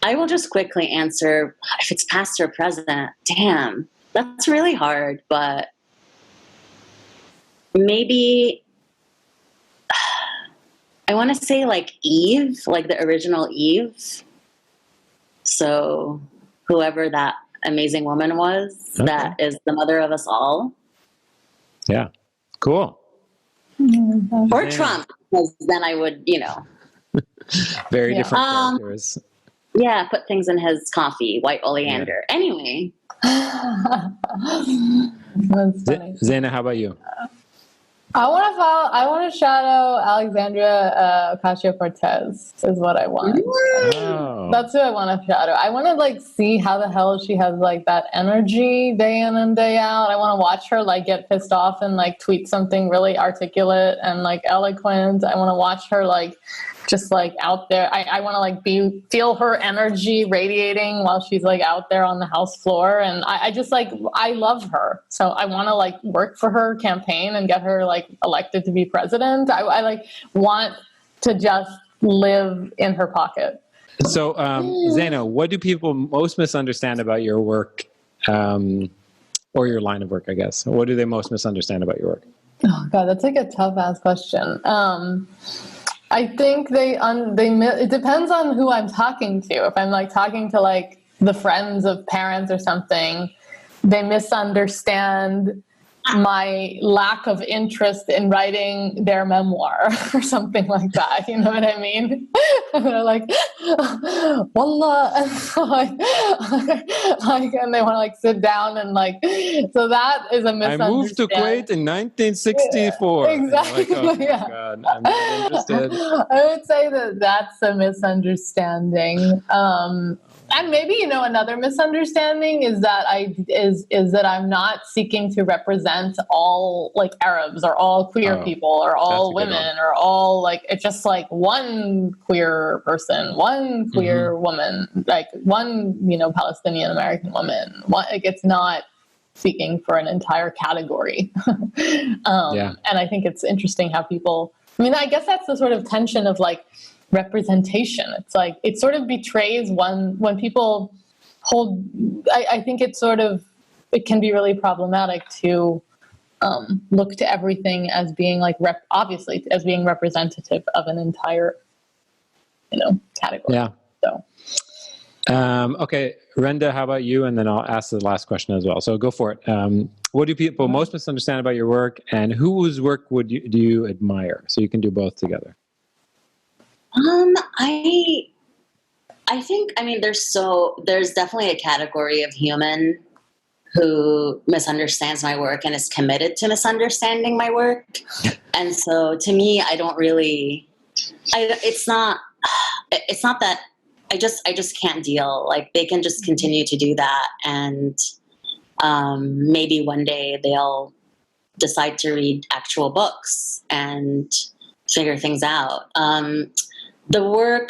[SPEAKER 3] I will just quickly answer if it's past or present. Damn, that's really hard, but maybe I want to say Eve, the original Eve. So whoever that amazing woman was, that is the mother of us all.
[SPEAKER 1] Yeah. Cool.
[SPEAKER 3] Or Trump, because then I would,
[SPEAKER 1] Very different characters.
[SPEAKER 3] Yeah, put things in his coffee, white oleander. Yeah. Anyway.
[SPEAKER 2] That's funny.
[SPEAKER 1] Zaina, how about you?
[SPEAKER 2] I want to shadow Alexandria Ocasio-Cortez is what I want.
[SPEAKER 1] Oh.
[SPEAKER 2] That's who I want to shadow. I want to see how the hell she has that energy day in and day out. I want to watch her get pissed off and tweet something really articulate and eloquent. I want to watch her just like out there. I want to like feel her energy radiating while she's like out there on the House floor. And I just like, I love her. So I want to like work for her campaign and get her like elected to be president. I like want to just live in her pocket.
[SPEAKER 1] So, Zaina, what do people most misunderstand about your work, or your line of work, I guess? What do they most misunderstand about your work?
[SPEAKER 2] Oh God, that's like a tough ass question. I think it depends on who I'm talking to. If I'm like talking to like the friends of parents or something, they misunderstand my lack of interest in writing their memoir or something like that. You know what I mean? They're like, wallah, like, and they want to like sit down and like, so that is a misunderstanding.
[SPEAKER 1] I moved to Kuwait in 1964.
[SPEAKER 2] Exactly.
[SPEAKER 1] Like, oh my God, I'm not interested.
[SPEAKER 2] I would say that that's a misunderstanding. And maybe, you know, another misunderstanding is that that I'm not seeking to represent all like Arabs or all queer people or all women or all like, it's just like one queer person, one queer woman, like one, you know, Palestinian American woman. Like it's not seeking for an entire category. And I think it's interesting how people, I mean, I guess that's the sort of tension of like representation. It's like, it sort of betrays when people hold, I think it can be really problematic to look to everything as being like, obviously as being representative of an entire, you know, category.
[SPEAKER 1] Yeah.
[SPEAKER 2] So.
[SPEAKER 1] Okay, Randa, how about you? And then I'll ask the last question as well. So go for it. What do people most misunderstand about your work, and whose work do you admire? So you can do both together.
[SPEAKER 3] I think, I mean, there's definitely a category of human who misunderstands my work and is committed to misunderstanding my work. And so to me, it's not that I just can't deal. Like they can just continue to do that. And, maybe one day they'll decide to read actual books and figure things out.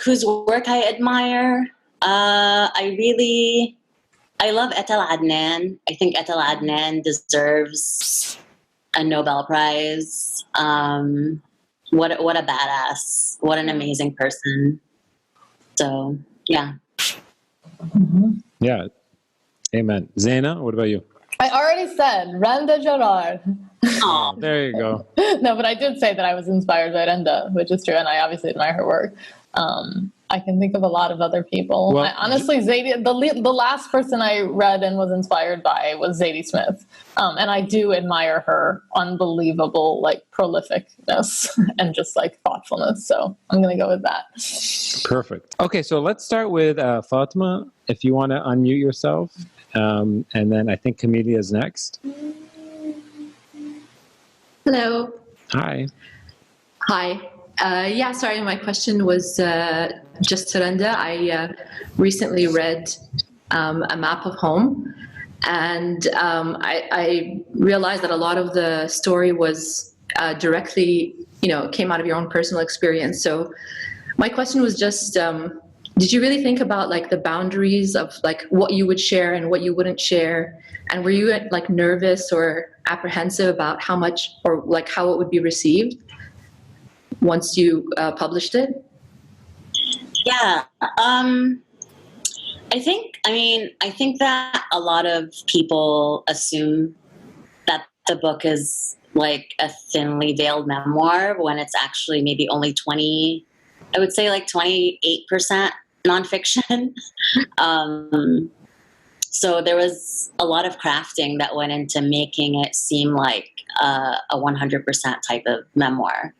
[SPEAKER 3] Whose work I admire, I love Etel Adnan. I think Etel Adnan deserves a Nobel Prize. What a badass. What an amazing person. So, yeah.
[SPEAKER 1] Yeah. Amen. Zaina, what about you?
[SPEAKER 2] I already said Randa Jarrar.
[SPEAKER 1] Oh, there you go.
[SPEAKER 2] No, but I did say that I was inspired by Randa, which is true, and I obviously admire her work. I can think of a lot of other people.
[SPEAKER 1] Well,
[SPEAKER 2] honestly, Zadie, the last person I read and was inspired by was Zadie Smith, and I do admire her unbelievable like prolificness and just like thoughtfulness. So I'm going to go with that.
[SPEAKER 1] Perfect. Okay, so let's start with Fatima. If you want to unmute yourself, and then I think Camelia is next.
[SPEAKER 4] Hello.
[SPEAKER 1] Hi.
[SPEAKER 4] Hi. Yeah, sorry, my question was just to Randa. I recently read A Map of Home, and I realized that a lot of the story was directly, came out of your own personal experience. So my question was just, did you really think about like the boundaries of like what you would share and what you wouldn't share? And were you like nervous or apprehensive about how much or like how it would be received once you published it?
[SPEAKER 3] Yeah. I think that a lot of people assume that the book is like a thinly veiled memoir when it's actually maybe only 28% nonfiction. So there was a lot of crafting that went into making it seem like a 100% type of memoir.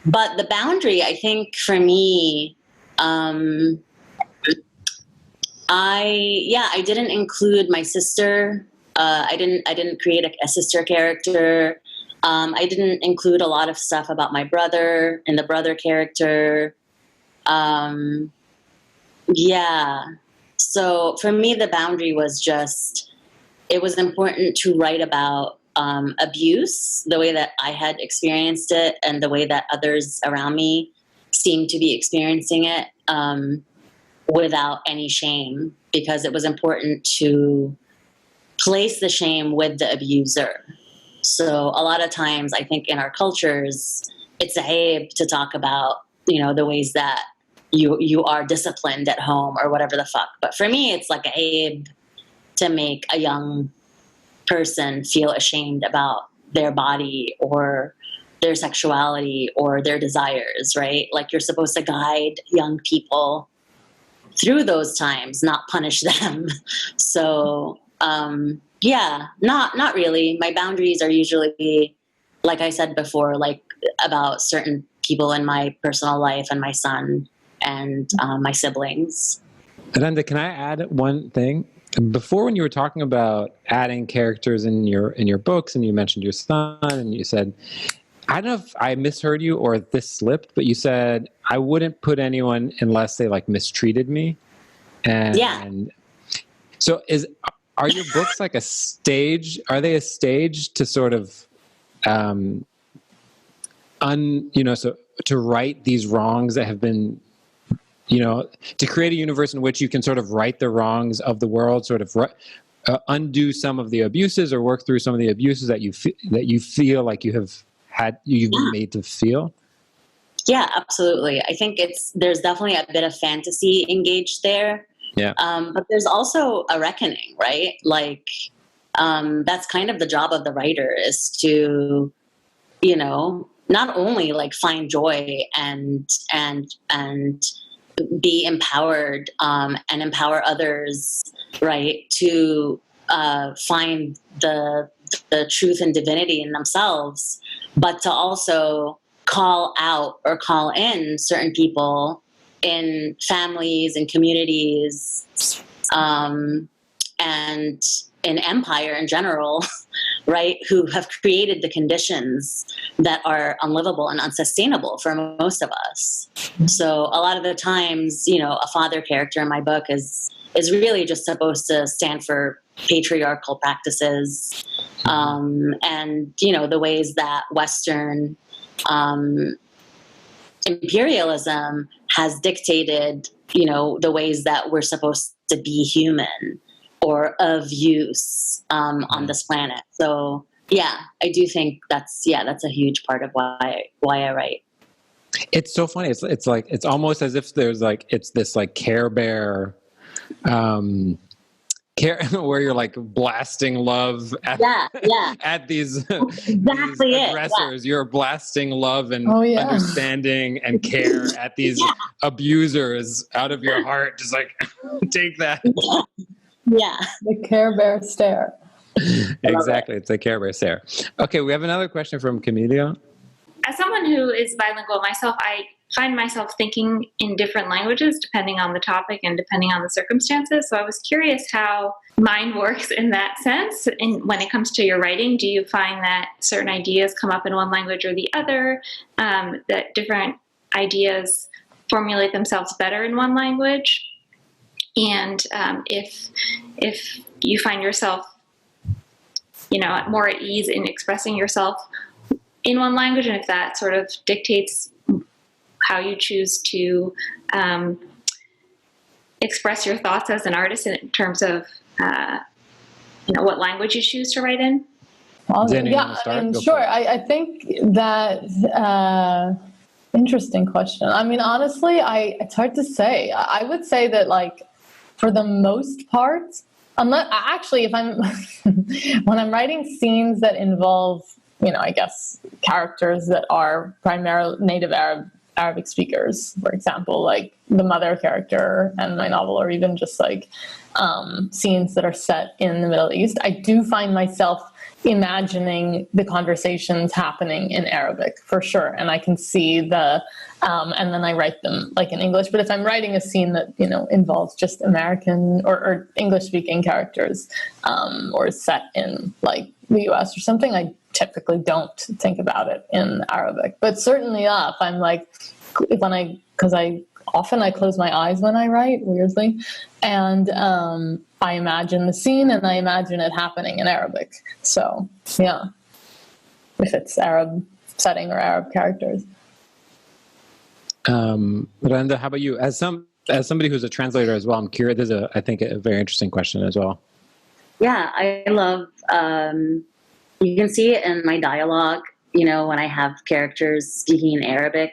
[SPEAKER 3] But the boundary, I think, for me, I didn't include my sister. I didn't create a sister character. I didn't include a lot of stuff about my brother and the brother character. So for me, the boundary was just, it was important to write about abuse, the way that I had experienced it and the way that others around me seemed to be experiencing it without any shame, because it was important to place the shame with the abuser. So a lot of times I think in our cultures, it's aib to talk about, the ways that you are disciplined at home or whatever the fuck. But for me, it's like aib to make a young person feel ashamed about their body or their sexuality or their desires, right? Like, you're supposed to guide young people through those times, not punish them. So, not really. My boundaries are usually, like I said before, like about certain people in my personal life and my son and my siblings.
[SPEAKER 1] Randa, can I add one thing? Before, when you were talking about adding characters in your books, and you mentioned your son, and you said, I don't know if I misheard you or if this slipped, but you said, I wouldn't put anyone unless they like mistreated me. And
[SPEAKER 3] Yeah.
[SPEAKER 1] So are your books like a stage? Are they a stage to sort of, so to right these wrongs that have been, to create a universe in which you can sort of right the wrongs of the world, sort of undo some of the abuses or work through some of the abuses that you feel like you've been made to feel?
[SPEAKER 3] Yeah, absolutely. I think there's definitely a bit of fantasy engaged there.
[SPEAKER 1] Yeah.
[SPEAKER 3] But there's also a reckoning, right? Like, that's kind of the job of the writer, is to, not only like find joy and be empowered, and empower others, right? To find the truth and divinity in themselves, but to also call out or call in certain people in families and communities, and in empire in general, right, who have created the conditions that are unlivable and unsustainable for most of us. So a lot of the times, a father character in my book is really just supposed to stand for patriarchal practices, and the ways that Western imperialism has dictated, the ways that we're supposed to be human or of use on this planet. So yeah, I do think that's a huge part of why I write.
[SPEAKER 1] It's so funny. It's like, it's almost as if there's like, it's this like Care Bear, where you're like blasting love at these,
[SPEAKER 3] Exactly
[SPEAKER 1] these aggressors. You're blasting love and understanding and care at these abusers out of your heart. Just like, take that.
[SPEAKER 3] Yeah.
[SPEAKER 2] The Care Bear stare.
[SPEAKER 1] Exactly. It's a Care Bear stare. Okay, we have another question from Camellia.
[SPEAKER 5] As someone who is bilingual myself, I find myself thinking in different languages depending on the topic and depending on the circumstances. So I was curious how mine works in that sense. And when it comes to your writing, do you find that certain ideas come up in one language or the other, that different ideas formulate themselves better in one language? And if you find yourself, more at ease in expressing yourself in one language, and if that sort of dictates how you choose to express your thoughts as an artist in terms of what language you choose to write in.
[SPEAKER 2] Sure. I think that interesting question. I mean, honestly, it's hard to say. I would say that, like, for the most part, unless actually, if I'm when I'm writing scenes that involve, I guess, characters that are primarily native Arabic speakers, for example, like the mother character in my novel, or even just like scenes that are set in the Middle East, I do find myself imagining the conversations happening in Arabic for sure. And I can see and then I write them like in English. But if I'm writing a scene that, involves just American or English speaking characters, or set in like the US or something, I typically don't think about it in Arabic. But certainly if I'm like, because I often close my eyes when I write, weirdly, and I imagine the scene and I imagine it happening in Arabic. So yeah, if it's Arab setting or Arab characters.
[SPEAKER 1] Randa, how about you? As somebody who's a translator as well, I'm curious. There's I think a very interesting question as well.
[SPEAKER 3] Yeah, I love, you can see it in my dialogue, when I have characters speaking in Arabic,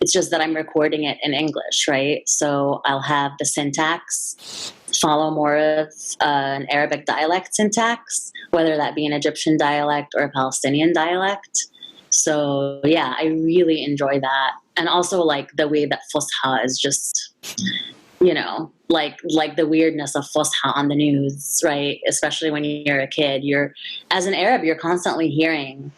[SPEAKER 3] it's just that I'm recording it in English, right? So I'll have the syntax follow more of an Arabic dialect syntax, whether that be an Egyptian dialect or a Palestinian dialect. So yeah, I really enjoy that. And also like the way that Fusha is just, like the weirdness of Fusha on the news, right? Especially when you're a kid, as an Arab, you're constantly hearing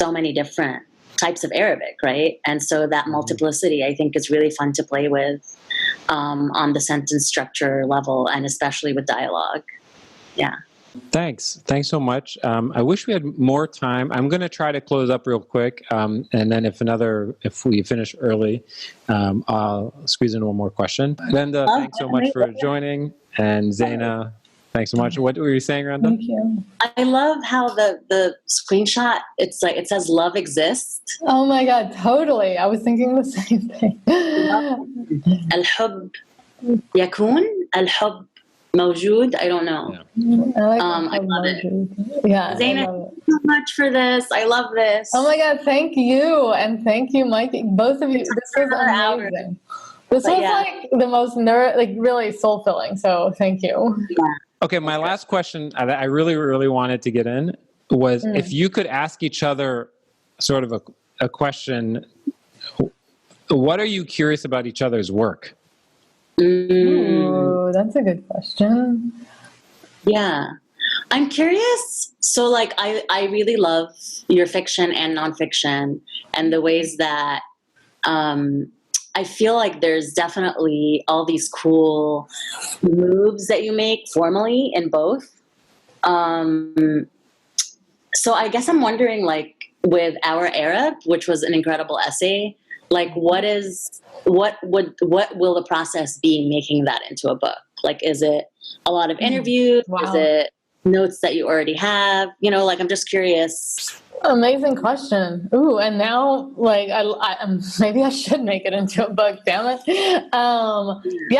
[SPEAKER 3] so many different types of Arabic, right? And so that multiplicity, I think, is really fun to play with on the sentence structure level, and especially with dialogue. Yeah.
[SPEAKER 1] Thanks so much. I wish we had more time. I'm going to try to close up real quick, and then if we finish early, I'll squeeze in one more question. Randa, thanks so much for joining, and Zaina, thanks so much. What were you saying, Randa?
[SPEAKER 2] Thank you.
[SPEAKER 3] I love how the screenshot, it's like it says love exists.
[SPEAKER 2] Oh my God, totally. I was thinking the same thing.
[SPEAKER 3] الحب يكون الحب موجود. I don't know.
[SPEAKER 2] Yeah.
[SPEAKER 3] I love it.
[SPEAKER 2] Yeah,
[SPEAKER 3] Zaina,
[SPEAKER 2] I love it.
[SPEAKER 3] thank you so much for this. I love this.
[SPEAKER 2] Oh my God, thank you. And thank you, Mike. Both of you. This was amazing. This was like the most really soul-filling. So thank you.
[SPEAKER 3] Yeah.
[SPEAKER 1] Okay, my last question I really, really wanted to get in was if you could ask each other sort of a question, what are you curious about each other's work?
[SPEAKER 2] Ooh, that's a good question.
[SPEAKER 3] Yeah. I'm curious. So like, I really love your fiction and nonfiction and the ways that, I feel like there's definitely all these cool moves that you make formally in both. So I guess I'm wondering, like, with Our Arab, which was an incredible essay, like what will the process be making that into a book? Like, is it a lot of interviews?
[SPEAKER 2] Wow.
[SPEAKER 3] Is it notes that you already have? Like, I'm just curious.
[SPEAKER 2] Amazing question. Ooh, and now, like, I maybe I should make it into a book. Damn it. Yeah,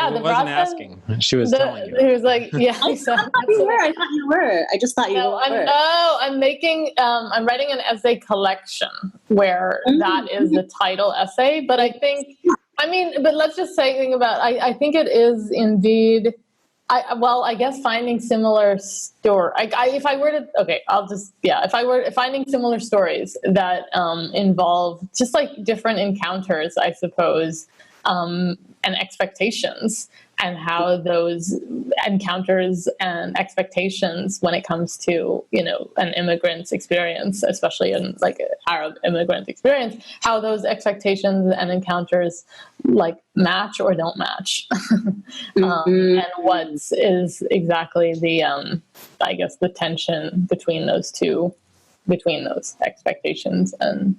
[SPEAKER 1] She
[SPEAKER 2] the
[SPEAKER 1] wasn't
[SPEAKER 2] process.
[SPEAKER 1] asking. She was telling you.
[SPEAKER 2] He was like, yeah.
[SPEAKER 3] I thought you were. I just thought you were.
[SPEAKER 2] I'm writing an essay collection where that is the title essay. But I think, but let's just say something about. I think it is indeed. I guess finding similar finding similar stories that involve just like different encounters, I suppose, and expectations, and how those encounters and expectations, when it comes to an immigrant's experience, especially in like an Arab immigrant experience, how those expectations and encounters like match or don't match, and what is exactly the I guess the tension between those expectations and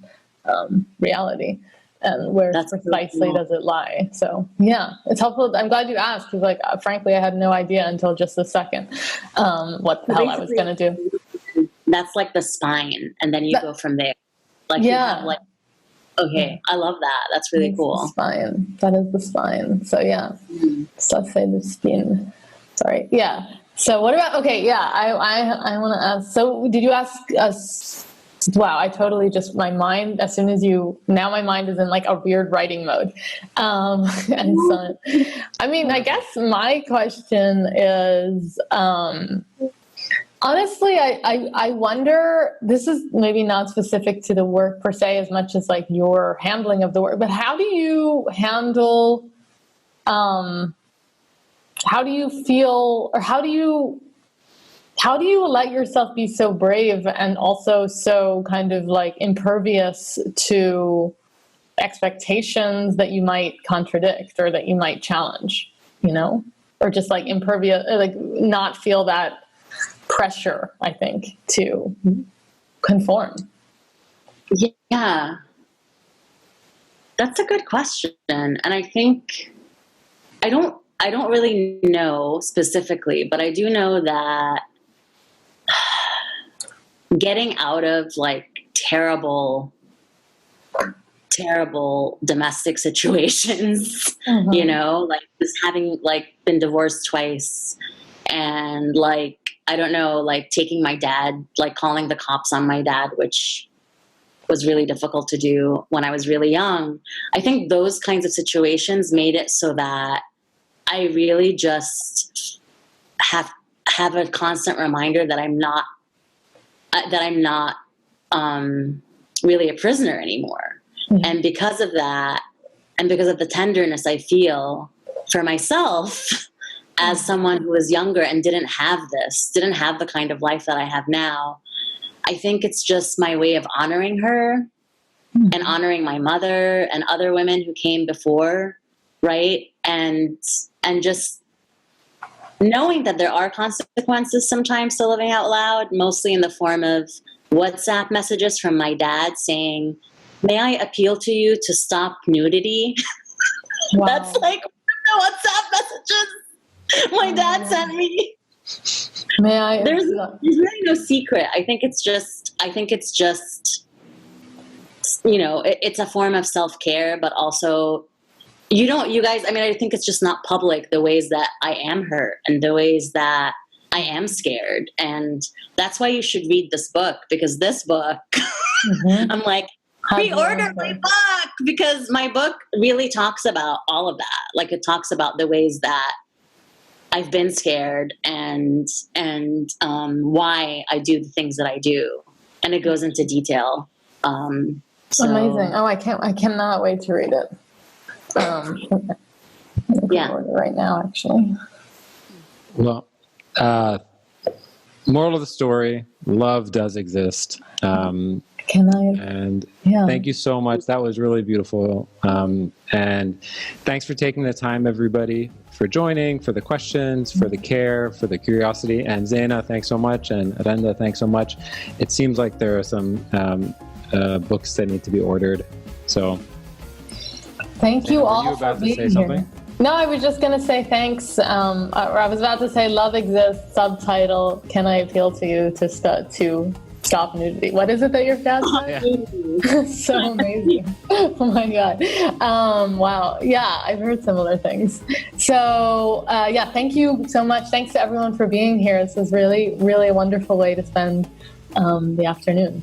[SPEAKER 2] reality. And where precisely does it lie? So yeah, it's helpful. I'm glad you asked, because like frankly, I had no idea until just a second what the hell I was going to do.
[SPEAKER 3] That's like the spine, and then you go from there. Like you have like, okay, I love that. That's really cool.
[SPEAKER 2] The spine. That is the spine. So yeah, so I say the spine. Sorry. Yeah. So what about? Okay. Yeah. I want to ask. So did you ask us? Wow, I totally just, my mind, as soon as now my mind is in like a weird writing mode. And so, I guess my question is, honestly, I wonder, this is maybe not specific to the work per se as much as like your handling of the work, but how do you handle, how do you feel, or how do you let yourself be so brave and also so kind of like impervious to expectations that you might contradict or that you might challenge, or just like impervious, like not feel that pressure, I think, to conform?
[SPEAKER 3] Yeah, that's a good question. And I think I don't really know specifically, but I do know that getting out of like terrible terrible domestic situations,
[SPEAKER 2] Mhm.
[SPEAKER 3] you know, like just having like been divorced twice and like, I don't know, like taking my dad, like calling the cops on my dad, which was really difficult to do when I was really young. I think those kinds of situations made it so that I really just have a constant reminder that I'm not really a prisoner anymore.
[SPEAKER 2] Mhm.
[SPEAKER 3] And because of that, and because of the tenderness I feel for myself as someone who was younger and didn't have the kind of life that I have now, I think it's just my way of honoring her and honoring my mother and other women who came before, right? And just knowing that there are consequences sometimes to living out loud, mostly in the form of WhatsApp messages from my dad saying, "May I appeal to you to stop nudity?"
[SPEAKER 2] Wow.
[SPEAKER 3] That's like the WhatsApp messages my dad sent me.
[SPEAKER 2] May I?
[SPEAKER 3] There's really no secret. I think it's just, you know, it's a form of self-care, but also you guys, I mean, I think it's just not public, the ways that I am hurt and the ways that I am scared. And that's why you should read this book, because this book, I'm like, pre-order my book, because my book really talks about all of that. Like it talks about the ways that I've been scared and why I do the things that I do. And it goes into detail. So,
[SPEAKER 2] amazing. Oh, I cannot wait to read it.
[SPEAKER 3] Yeah.
[SPEAKER 2] Right now, actually.
[SPEAKER 1] Well, moral of the story, love does exist.
[SPEAKER 2] Can I?
[SPEAKER 1] And
[SPEAKER 2] Yeah.
[SPEAKER 1] thank you so much. That was really beautiful. And thanks for taking the time, everybody, for joining, for the questions, for the care, for the curiosity. And Zaina, thanks so much. And Randa, thanks so much. It seems like there are some books that need to be ordered. So
[SPEAKER 2] Thank you all.
[SPEAKER 1] Were you about
[SPEAKER 2] for
[SPEAKER 1] to say
[SPEAKER 2] being
[SPEAKER 1] something?
[SPEAKER 2] here. No, I was just going to say thanks. Or I was about to say love exists, subtitle, can I appeal to you to stop nudity? What is it that your dad said?
[SPEAKER 1] Yeah.
[SPEAKER 2] So amazing. Oh my God. Wow. Yeah, I've heard similar things. So yeah, thank you so much. Thanks to everyone for being here. This was really, really a wonderful way to spend the afternoon.